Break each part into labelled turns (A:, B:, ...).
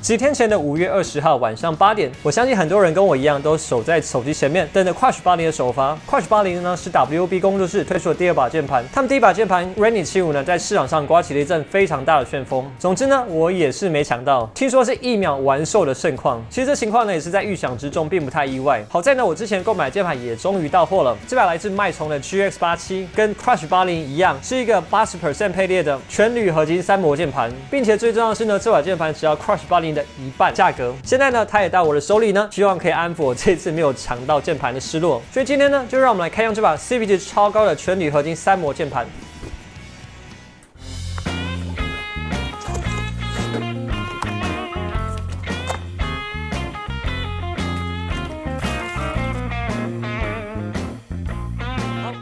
A: 几天前的5月20号晚上8点，我相信很多人跟我一样都守在手机前面，等着 Crush 80的首发。Crush 80呢是 WB 工作室推出的第2把键盘，他们第一把键盘 Rainy 75呢在市场上刮起了一阵非常大的旋风。总之呢，我也是没抢到，听说是1秒完售的盛况。其实这情况呢也是在预想之中，并不太意外。好在呢，我之前购买的键盘也终于到货了。这把来自脉冲的 GX87，跟 Crush 80一样，是一个80% 配列的全铝合金3模键盘，并且最重要的是呢，这把键盘只要 Crush 80的1半价格。现在呢，它也到我的手里呢，希望可以安抚我这次没有抢到键盘的失落。所以今天呢，就让我们来开用这把 CP 值超高的全铝合金3模键盘。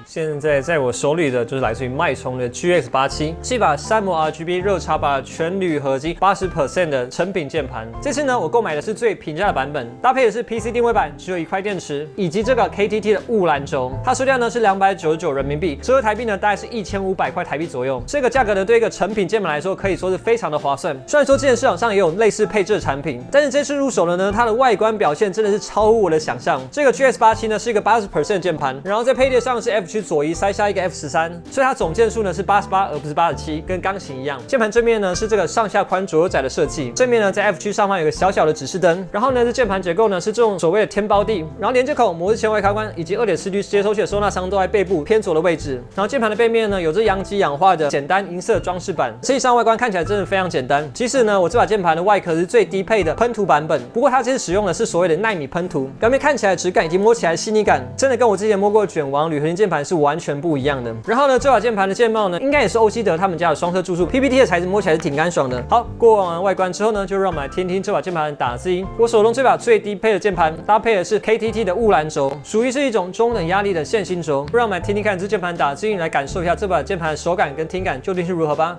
A: 现在在我手里的就是来自于脉冲的 GX87， 是一把3模 RGB 热插拔全铝合金80% 的成品键盘。这次呢，我购买的是最平价的版本，搭配的是 PC 定位板，只有1块电池，以及这个 KTT 的雾兰轴。它售价呢是299人民币，折合台币呢大概是1500块台币左右。这个价格呢，对一个成品键盘来说可以说是非常的划算。虽然说之前市场上也有类似配置的产品，但是这次入手了呢，它的外观表现真的是超乎我的想象。这个 GX87 呢是一个80% 键盘，然后在配列上是 F 区左移塞下一个 F13，所以它总键数呢是88而不是87，跟钢琴一样。键盘正面呢是这个上下宽左右窄的设计，正面呢在 F 区上方有个小小的指示灯，然后呢这键盘结构呢是这种所谓的天包地，然后连接口、模式前外开关以及 2.4G 接收器的收纳箱都在背部偏左的位置。然后键盘的背面呢有着阳极氧化的简单银色装饰板，实际上外观看起来真的非常简单。即使呢我这把键盘的外壳是最低配的喷涂版本，不过它这次使用的是所谓的奈米喷涂，表面看起来质感以及摸起来细腻感，真的跟我之前摸过的卷王铝合金键盘是完全不一样的。然后呢，这把键盘的键帽呢，应该也是欧希德他们家的双色注塑 PPT 的材质，摸起来是挺干爽的。好，过完外观之后呢，就让我们来听听这把键盘的打字音。我手中这把最低配的键盘，搭配的是 KTT 的雾兰轴，属于是一种中等压力的线性轴。让我们来听听看这键盘打字音，来感受一下这把键盘的手感跟听感究竟是如何吧。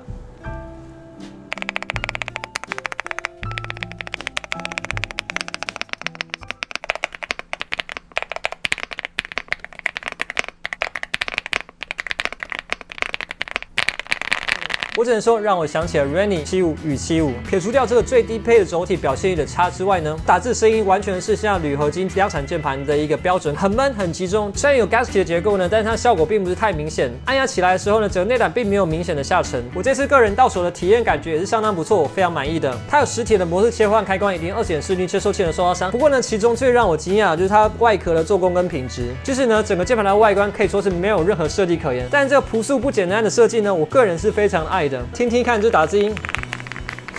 A: 我只能说，让我想起了 Rainy 75与75。撇除掉这个最低配的轴体表现力的差之外呢，打字声音完全是像铝合金量产键盘的一个标准，很闷很集中。虽然有 Gasket 的结构呢，但是它效果并不是太明显。按压起来的时候呢，整个内胆并没有明显的下沉。我这次个人到手的体验感觉也是相当不错，我非常满意的。它有实体的模式切换开关，以及 2.4G 接收器的收纳箱。不过呢，其中最让我惊讶的就是它外壳的做工跟品质。就是呢，整个键盘的外观可以说是没有任何设计可言。但这个朴素不简单的设计呢，我个人是非常爱的。听听看这打字音。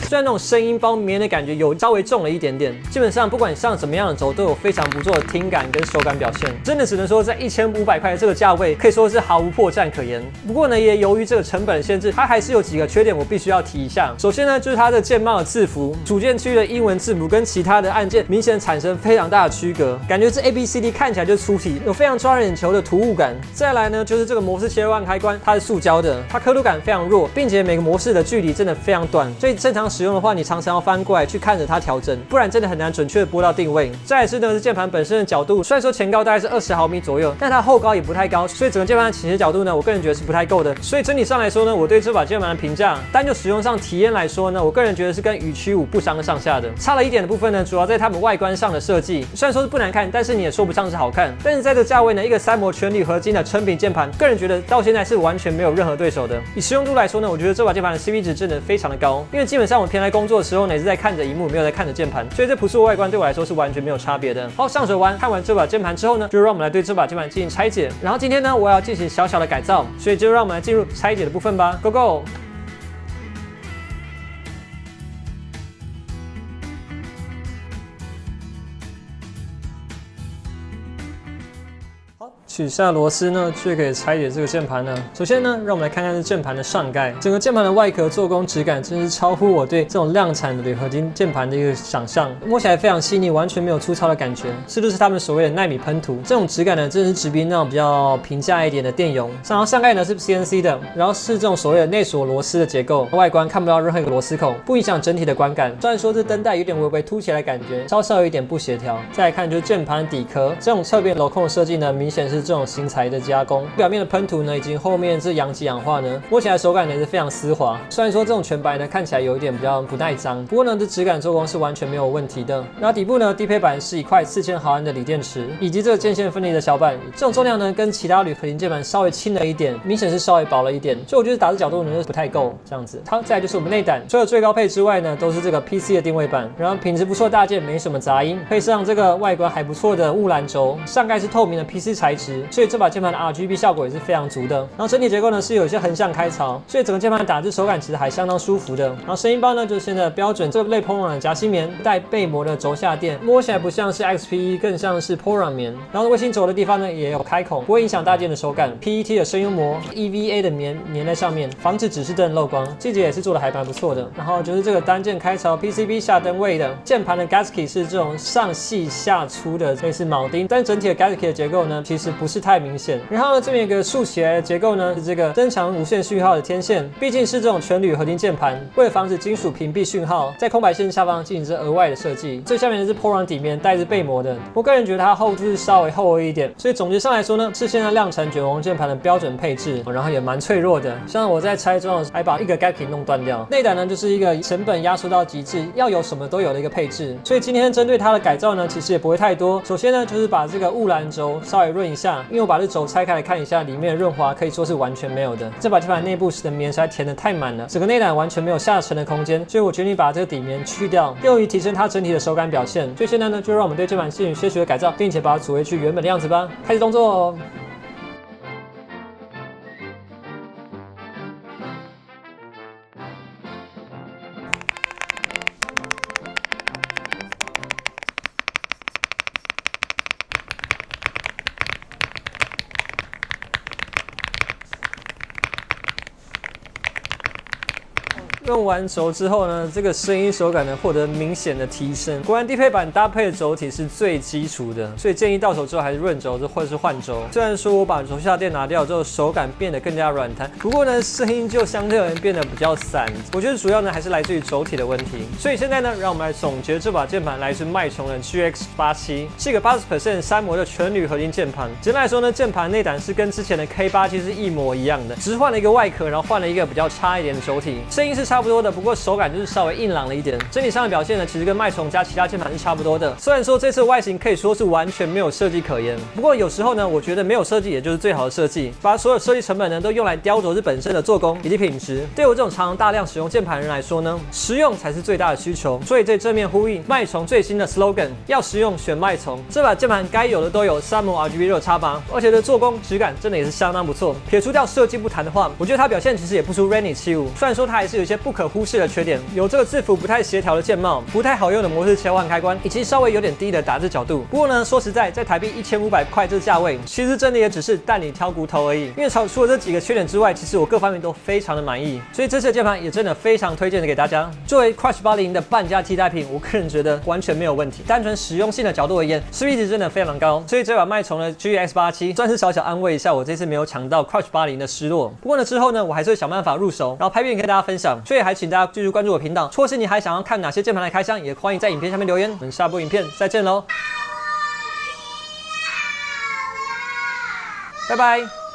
A: 虽然那种声音包绵的感觉有稍微重了一点点，基本上不管上什么样的轴都有非常不错的听感跟手感表现，真的只能说在1500块的这个价位可以说是毫无破绽可言。不过呢，也由于这个成本限制，它还是有几个缺点我必须要提一下。首先呢，就是它的键帽的字符，主键区的英文字符跟其他的按键明显产生非常大的区隔，感觉这 ABCD 看起来就粗体，有非常抓人眼球的突兀感。再来呢，就是这个模式切换开关，它是塑胶的，它刻度感非常弱，并且每个模式的距离真的非常短，所以正常使用的话，你常常要翻过来去看着它调整，不然真的很难准确的拨到定位。再来是呢，是键盘本身的角度，虽然说前高大概是20毫米左右，但它后高也不太高，所以整个键盘的倾斜角度呢，我个人觉得是不太够的。所以整体上来说呢，我对这把键盘的评价，单就使用上体验来说呢，我个人觉得是跟与75不相上下的。差了一点的部分呢，主要在它们外观上的设计，虽然说是不难看，但是你也说不上是好看。但是在这个价位呢，一个3模全铝合金的成品键盘，个人觉得到现在是完全没有任何对手的。以实用度来说呢，我觉得这把键盘的 CP 值真的非常的高，因为基本上我平常工作的时候呢，也是在看着荧幕，没有在看着键盘，所以这朴素的外观对我来说是完全没有差别的。好，上手完看完这把键盘之后呢，就让我们来对这把键盘进行拆解。然后今天呢，我要进行小小的改造，所以就让我们来进入拆解的部分吧 ，Go Go！取下螺丝呢，就可以拆解这个键盘了。首先呢，让我们来看看这键盘的上盖，整个键盘的外壳做工质感真是超乎我对这种量产的铝合金键盘的一个想象，摸起来非常细腻，完全没有粗糙的感觉。这就是他们所谓的奈米喷涂，这种质感呢，真的是直逼那种比较平价一点的电容。然后上盖呢是 CNC 的，然后是这种所谓的内锁螺丝的结构，外观看不到任何一个螺丝孔，不影响整体的观感。虽然说这灯带有点微微凸起来的感觉，稍稍有一点不协调。再来看就是键盘底壳，这种侧边镂空的设计呢，明显是是这种型材的加工，表面的喷涂呢，以及后面这阳极氧化呢，摸起来手感呢是非常丝滑。虽然说这种全白呢看起来有一点比较不耐脏，不过呢这质感做工是完全没有问题的。然后底部呢低配版是一块4000毫安的锂电池，以及这个键线分离的小板，这种重量呢跟其他铝合金键盘稍微轻了一点，明显是稍微薄了一点，所以我觉得打字角度呢不太够这样子。好，再来就是我们内胆，除了最高配之外呢，都是这个 PC 的定位板，然后品质不错，大件没什么杂音，配上这个外观还不错的雾蓝轴，上盖是透明的 PC 材质，所以这把键盘的 RGB 效果也是非常足的。然后整体结构呢是有一些横向开槽，所以整个键盘打字手感其实还相当舒服的。然后声音包呢就是现在标准这类 Poron 的夹心棉，带背膜的轴下垫，摸起来不像是 XPE， 更像是 Poron 棉。然后卫星轴的地方呢也有开孔，不会影响大件的手感。PET 的声优膜 EVA 的棉粘在上面，防止指示灯漏光，细节也是做的还蛮不错的。然后就是这个单键开槽 PCB 下灯位的键盘的 Gasket 是这种上细下粗的类似铆钉，但整体的 Gasket 的结构呢其实不是太明显。然后呢这边有一个竖起来的结构呢是这个增强无线讯号的天线，毕竟是这种全铝合金键盘，为了防止金属屏蔽讯号，在空白线下方进行这额外的设计。最下面的是 Poron 底面带着背膜的，我个人觉得它厚度是稍微厚一点，所以总结上来说呢是现在量产卷簧键盘的标准配置，然后也蛮脆弱的，像我在拆装还把一个 Gasket 弄断掉。内胆呢就是一个成本压缩到极致，要有什么都有的一个配置，所以今天针对它的改造呢其实也不会太多。首先呢就是把这个雾蓝轴稍微润一下，因为我把这轴拆开来看一下，里面的润滑可以说是完全没有的。这把键盘内部的棉实在填得太满了，整个内胆完全没有下沉的空间，所以我决定把这个底棉去掉，用于提升它整体的手感表现。所以现在呢就让我们对键盘进行些许的改造，并且把它组回去原本的样子吧。开始动作哦。用完轴之后呢，这个声音手感呢获得明显的提升。果然低配版搭配的轴体是最基础的，所以建议到手之后还是润轴或者是换轴。虽然说我把轴下垫拿掉之后，手感变得更加软弹，不过呢声音就相对而言变得比较散。我觉得主要呢还是来自于轴体的问题。所以现在呢，让我们来总结这把键盘来自脉冲的 GX87，是一个80% 三模的全铝合金键盘。简单来说呢，键盘内胆是跟之前的 K87是一模一样的，只是换了一个外壳，然后换了一个比较差一点的轴体，声音是差不多的，不过手感就是稍微硬朗了一点。整体上的表现呢，其实跟脉冲加其他键盘是差不多的。虽然说这次外形可以说是完全没有设计可言，不过有时候呢，我觉得没有设计也就是最好的设计，把所有设计成本呢都用来雕琢这本身的做工以及品质。对我这种常常大量使用键盘人来说呢，实用才是最大的需求。所以这正面呼应脉冲最新的 slogan： 要实用选脉冲。这把键盘该有的都有，3模 RGB 6x8，而且的做工质感真的也是相当不错。撇除掉设计不谈的话，我觉得它表现其实也不输 Renny 75。虽然说它还是有一些不可忽视的缺点，有这个字符不太协调的键帽，不太好用的模式切换开关，以及稍微有点低的打字角度。不过呢，说实在，在台币1500块这个价位，其实真的也只是带你挑骨头而已。因为除了这几个缺点之外，其实我各方面都非常的满意，所以这次的键盘也真的非常推荐的给大家。作为 Crush 80的半价替代品，我个人觉得完全没有问题。单纯实用性的角度而言，CP值真的非常高，所以这把脉冲的 GX87算是小小安慰一下我这次没有抢到 Crush 80的失落。不过呢，之后呢，我还是会想办法入手，然后拍片跟大家分享。所以还请大家继续关注我频道，或是你还想要看哪些键盘来开箱，也欢迎在影片下面留言。我们下部影片再见喽，拜拜。